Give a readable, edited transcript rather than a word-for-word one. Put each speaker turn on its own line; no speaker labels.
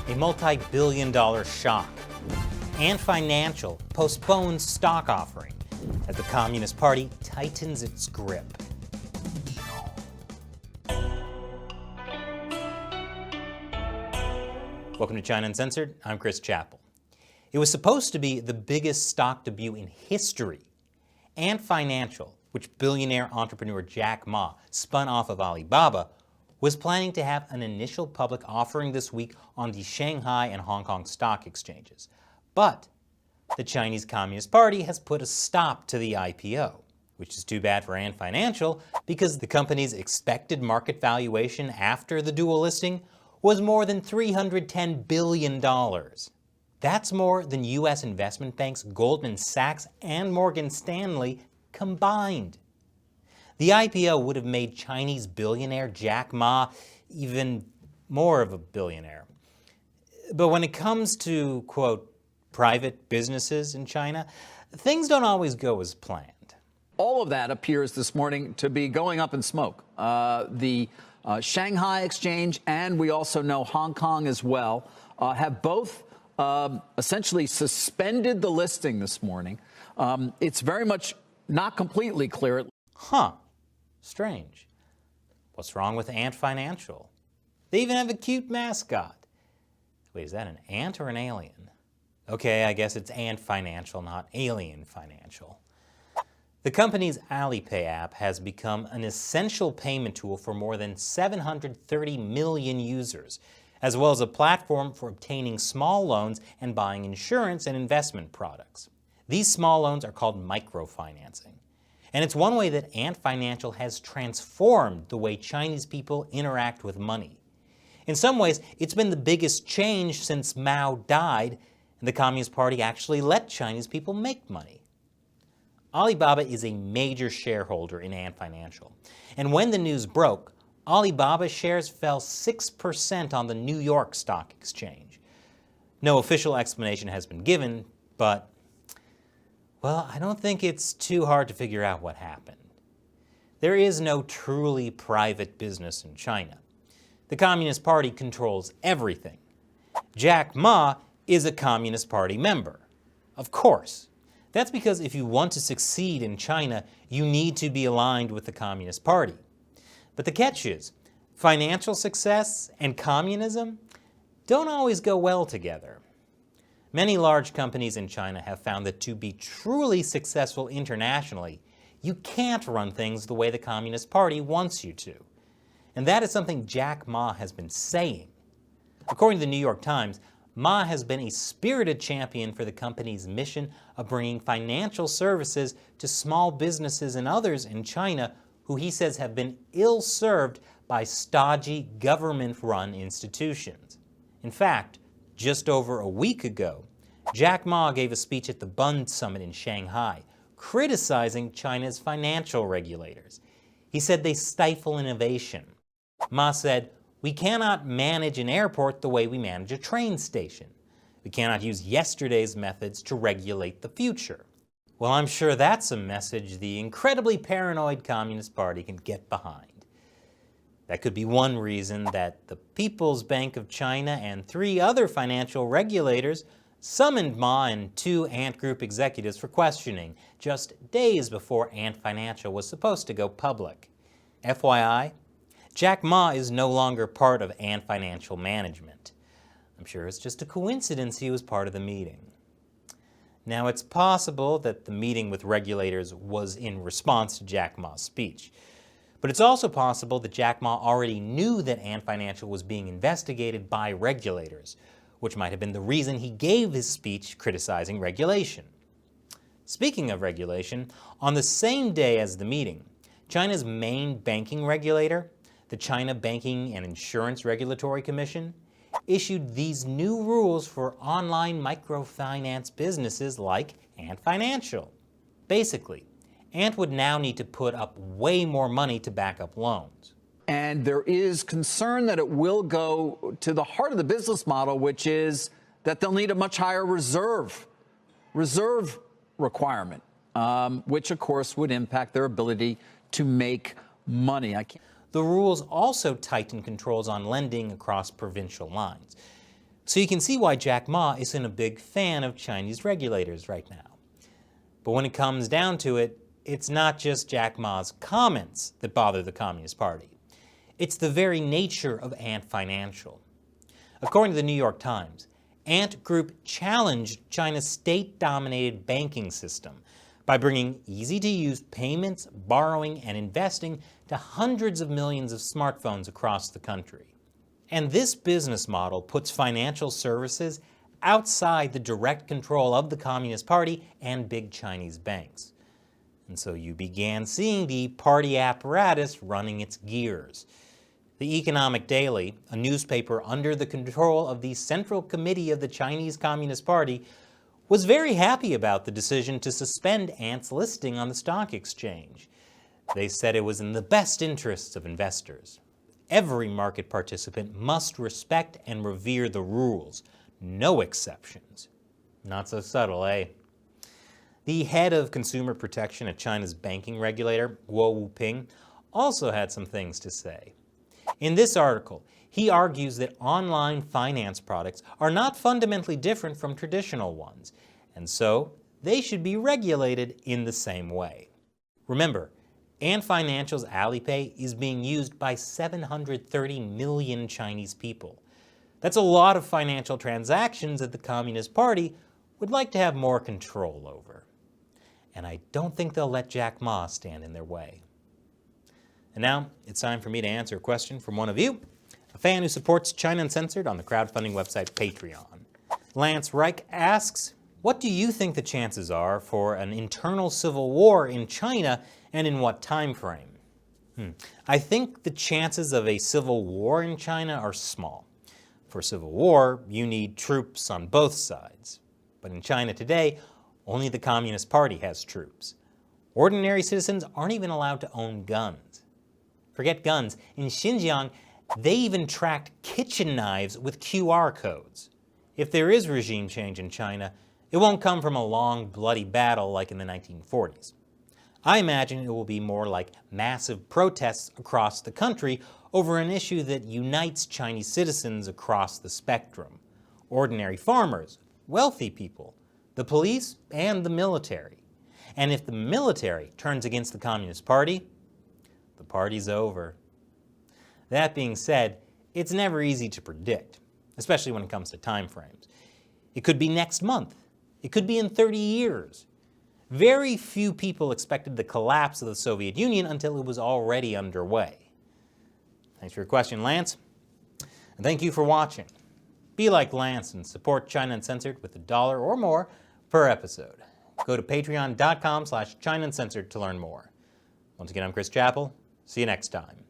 A multi-billion-dollar shock. Ant Financial postpones stock offering as the Communist Party tightens its grip. Welcome to China Uncensored. I'm Chris Chappell. It was supposed to be the biggest stock debut in history. Ant Financial, which billionaire entrepreneur Jack Ma spun off of Alibaba, was planning to have an initial public offering this week on the Shanghai and Hong Kong stock exchanges. But the Chinese Communist Party has put a stop to the IPO, which is too bad for Ant Financial because the company's expected market valuation after the dual listing was more than $310 billion. That's more than U.S. investment banks Goldman Sachs and Morgan Stanley combined. The IPO would have made Chinese billionaire Jack Ma even more of a billionaire. But when it comes to, quote, private businesses in China, things don't always go as planned.
All of that appears this morning to be going up in smoke. The Shanghai exchange, and we also know Hong Kong as well, have both essentially suspended the listing this morning. It's very much not completely clear.
Huh. Strange. What's wrong with Ant Financial? They even have a cute mascot. Wait, is that an ant or an alien? Okay, I guess it's Ant Financial, not Alien Financial. The company's Alipay app has become an essential payment tool for more than 730 million users, as well as a platform for obtaining small loans and buying insurance and investment products. These small loans are called microfinancing. And it's one way that Ant Financial has transformed the way Chinese people interact with money. In some ways, it's been the biggest change since Mao died and the Communist Party actually let Chinese people make money. Alibaba is a major shareholder in Ant Financial. And when the news broke, Alibaba shares fell 6% on the New York Stock Exchange. No official explanation has been given, but well, I don't think it's too hard to figure out what happened. There is no truly private business in China. The Communist Party controls everything. Jack Ma is a Communist Party member. Of course. That's because if you want to succeed in China, you need to be aligned with the Communist Party. But the catch is, financial success and communism don't always go well together. Many large companies in China have found that to be truly successful internationally, you can't run things the way the Communist Party wants you to. And that is something Jack Ma has been saying. According to the New York Times, Ma has been a spirited champion for the company's mission of bringing financial services to small businesses and others in China who he says have been ill-served by stodgy government-run institutions. In fact, just over a week ago, Jack Ma gave a speech at the Bund Summit in Shanghai, criticizing China's financial regulators. He said they stifle innovation. Ma said, "We cannot manage an airport the way we manage a train station. We cannot use yesterday's methods to regulate the future." Well, I'm sure that's a message the incredibly paranoid Communist Party can get behind. That could be one reason that the People's Bank of China and 3 other financial regulators summoned Ma and 2 Ant Group executives for questioning just days before Ant Financial was supposed to go public. FYI, Jack Ma is no longer part of Ant Financial management. I'm sure it's just a coincidence he was part of the meeting. Now, it's possible that the meeting with regulators was in response to Jack Ma's speech. But it's also possible that Jack Ma already knew that Ant Financial was being investigated by regulators, which might have been the reason he gave his speech criticizing regulation. Speaking of regulation, on the same day as the meeting, China's main banking regulator, the China Banking and Insurance Regulatory Commission, issued these new rules for online microfinance businesses like Ant Financial. Basically, Ant would now need to put up way more money to back up loans.
And there is concern that it will go to the heart of the business model, which is that they'll need a much higher reserve requirement, which, of course, would impact their ability to make money.
The rules also tighten controls on lending across provincial lines. So you can see why Jack Ma isn't a big fan of Chinese regulators right now. But when it comes down to it, it's not just Jack Ma's comments that bother the Communist Party. It's the very nature of Ant Financial. According to the New York Times, Ant Group challenged China's state-dominated banking system by bringing easy-to-use payments, borrowing, and investing to hundreds of millions of smartphones across the country. And this business model puts financial services outside the direct control of the Communist Party and big Chinese banks. And so you began seeing the party apparatus running its gears. The Economic Daily, a newspaper under the control of the Central Committee of the Chinese Communist Party, was very happy about the decision to suspend Ant's listing on the stock exchange. They said it was in the best interests of investors. Every market participant must respect and revere the rules. No exceptions. Not so subtle, eh? The head of consumer protection at China's banking regulator, Guo Wuping, also had some things to say. In this article, he argues that online finance products are not fundamentally different from traditional ones, and so they should be regulated in the same way. Remember, Ant Financial's Alipay is being used by 730 million Chinese people. That's a lot of financial transactions that the Communist Party would like to have more control over. And I don't think they'll let Jack Ma stand in their way. And now, it's time for me to answer a question from one of you, a fan who supports China Uncensored on the crowdfunding website Patreon. Lance Reich asks, what do you think the chances are for an internal civil war in China, and in what time frame? I think the chances of a civil war in China are small. For civil war, you need troops on both sides. But in China today, only the Communist Party has troops. Ordinary citizens aren't even allowed to own guns. Forget guns. In Xinjiang, they even tracked kitchen knives with QR codes. If there is regime change in China, it won't come from a long, bloody battle like in the 1940s. I imagine it will be more like massive protests across the country over an issue that unites Chinese citizens across the spectrum. Ordinary farmers, wealthy people, the police, and the military. And if the military turns against the Communist Party, the party's over. That being said, it's never easy to predict, especially when it comes to time frames. It could be next month. It could be in 30 years. Very few people expected the collapse of the Soviet Union until it was already underway. Thanks for your question, Lance. And thank you for watching. Be like Lance and support China Uncensored with $1 or more per episode. Go to patreon.com/China Uncensored to learn more. Once again, I'm Chris Chappell. See you next time.